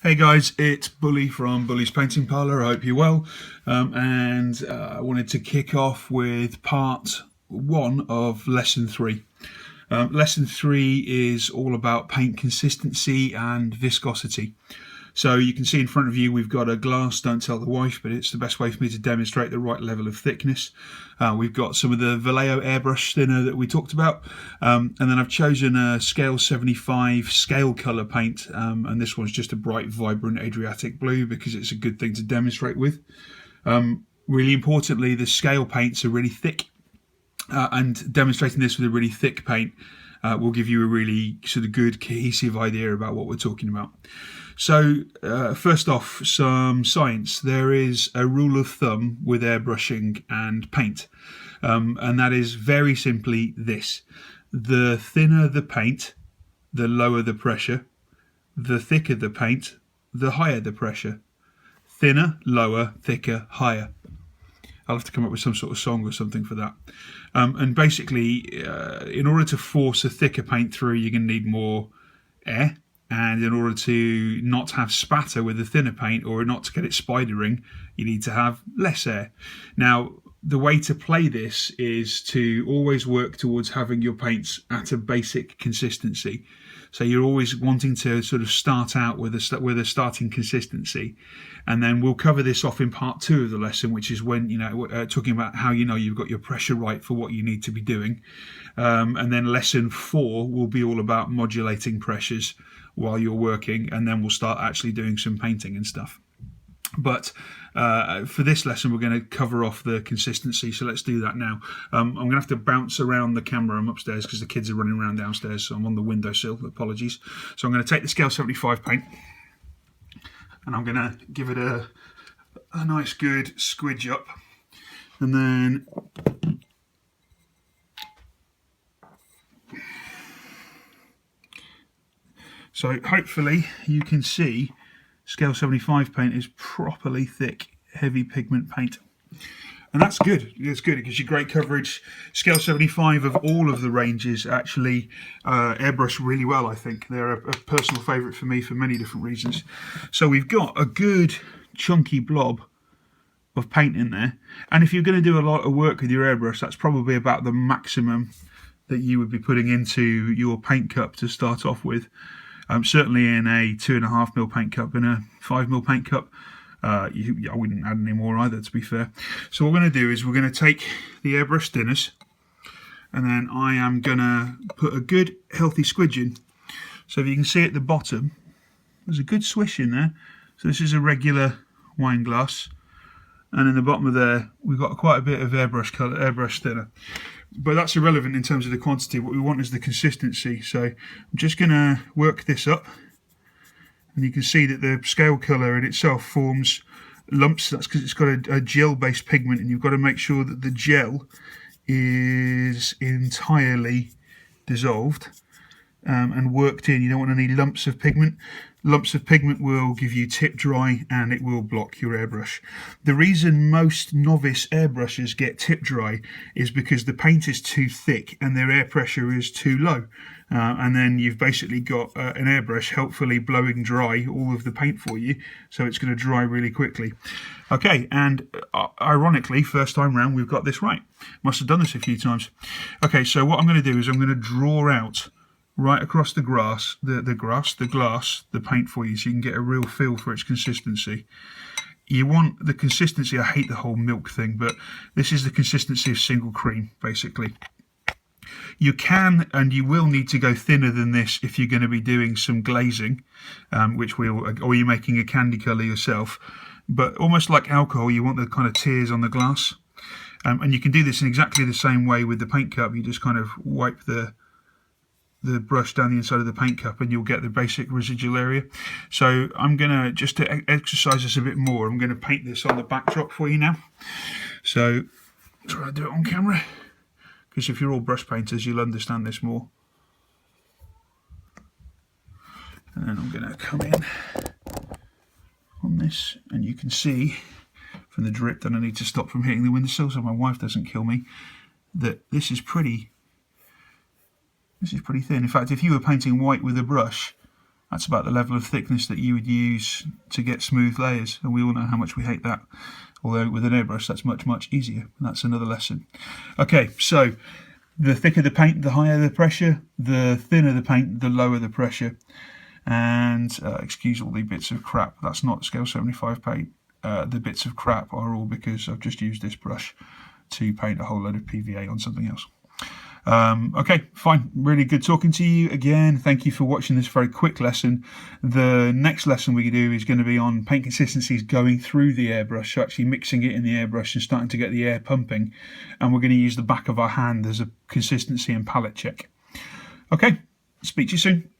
Hey guys, it's Bully from Bully's Painting Parlour. I hope you're well. I wanted to kick off with part one of lesson three. Lesson three is all about paint consistency and viscosity. So you can see in front of you we've got a glass, don't tell the wife, but it's the best way for me to demonstrate the right level of thickness. We've got some of the Vallejo airbrush thinner that we talked about, and then I've chosen a scale 75 scale colour paint, and this one's just a bright, vibrant Adriatic blue because it's a good thing to demonstrate with. Really importantly, the scale paints are really thick, and demonstrating this with a really thick paint will give you a really sort of good cohesive idea about what we're talking about. So first off, some science. There is a rule of thumb with airbrushing and paint, and that is very simply this: the thinner the paint, the lower the pressure; the thicker the paint, the higher the pressure. Thinner, lower; thicker, higher. I'll have to come up with some sort of song or something for that. And basically, in order to force a thicker paint through, you're going to need more air. And in order to not have spatter with the thinner paint, or not to get it spidering, you need to have less air. Now, the way to play this is to always work towards having your paints at a basic consistency. So you're always wanting to sort of start out with a starting consistency, and then we'll cover this off in part two of the lesson, which is when talking about how you've got your pressure right for what you need to be doing, and then lesson 4 will be all about modulating pressures while you're working, and then we'll start actually doing some painting and stuff. But for this lesson, we're going to cover off the consistency, so let's do that now. I'm going to have to bounce around the camera. I'm upstairs because the kids are running around downstairs, so I'm on the windowsill. Apologies. So I'm going to take the scale 75 paint, and I'm going to give it a nice good squidge up, and then so hopefully you can see scale 75 paint is properly thick, heavy pigment paint. And that's good. It's good. It gives you great coverage. Scale 75 of all of the ranges actually airbrush really well, I think. They're a personal favourite for me for many different reasons. So we've got a good chunky blob of paint in there. And if you're going to do a lot of work with your airbrush, that's probably about the maximum that you would be putting into your paint cup to start off with. Certainly in a 2.5mm paint cup, in a 5mm paint cup, I wouldn't add any more either, to be fair. So what we're going to do is we're going to take the airbrush thinners, and then I am going to put a good healthy squidge in. So if you can see at the bottom, there's a good swish in there. So this is a regular wine glass, and in the bottom of there we've got quite a bit of airbrush thinner. But that's irrelevant in terms of the quantity. What we want is the consistency. So I'm just going to work this up, and you can see that the scale colour in itself forms lumps. That's because it's got a gel-based pigment, and you've got to make sure that the gel is entirely dissolved and worked in. You don't want any lumps of pigment. Lumps of pigment will give you tip dry, and it will block your airbrush. The reason most novice airbrushers get tip dry is because the paint is too thick and their air pressure is too low. And then you've basically got an airbrush helpfully blowing dry all of the paint for you, so it's going to dry really quickly. Okay, and ironically, first time round we've got this right. Must have done this a few times. Okay, so what I'm going to do is I'm going to draw out right across the glass, the paint for you, so you can get a real feel for its consistency. You want the consistency, I hate the whole milk thing, but this is the consistency of single cream, basically. You can and you will need to go thinner than this if you're going to be doing some glazing, or you're making a candy colour yourself. But almost like alcohol, you want the kind of tears on the glass. And you can do this in exactly the same way with the paint cup. You just kind of wipe the brush down the inside of the paint cup, and you'll get the basic residual area. So I'm going to, just to exercise this a bit more, I'm going to paint this on the backdrop for you now. So try to do it on camera, because if you're all brush painters, you'll understand this more. And then I'm going to come in on this, and you can see from the drip that I need to stop from hitting the windowsill so my wife doesn't kill me, that this is pretty thin. In fact, if you were painting white with a brush, That's about the level of thickness that you would use to get smooth layers, and we all know how much we hate that. Although with an airbrush that's much, much easier. And that's another lesson. Okay, so the thicker the paint, the higher the pressure. The thinner the paint, the lower the pressure. And excuse all the bits of crap, that's not scale 75 paint. The bits of crap are all because I've just used this brush to paint a whole load of PVA on something else. Okay, fine. Really good talking to you again. Thank you for watching this very quick lesson. The next lesson we do is going to be on paint consistencies going through the airbrush, so actually mixing it in the airbrush and starting to get the air pumping. And we're going to use the back of our hand as a consistency and palette check. Okay, speak to you soon.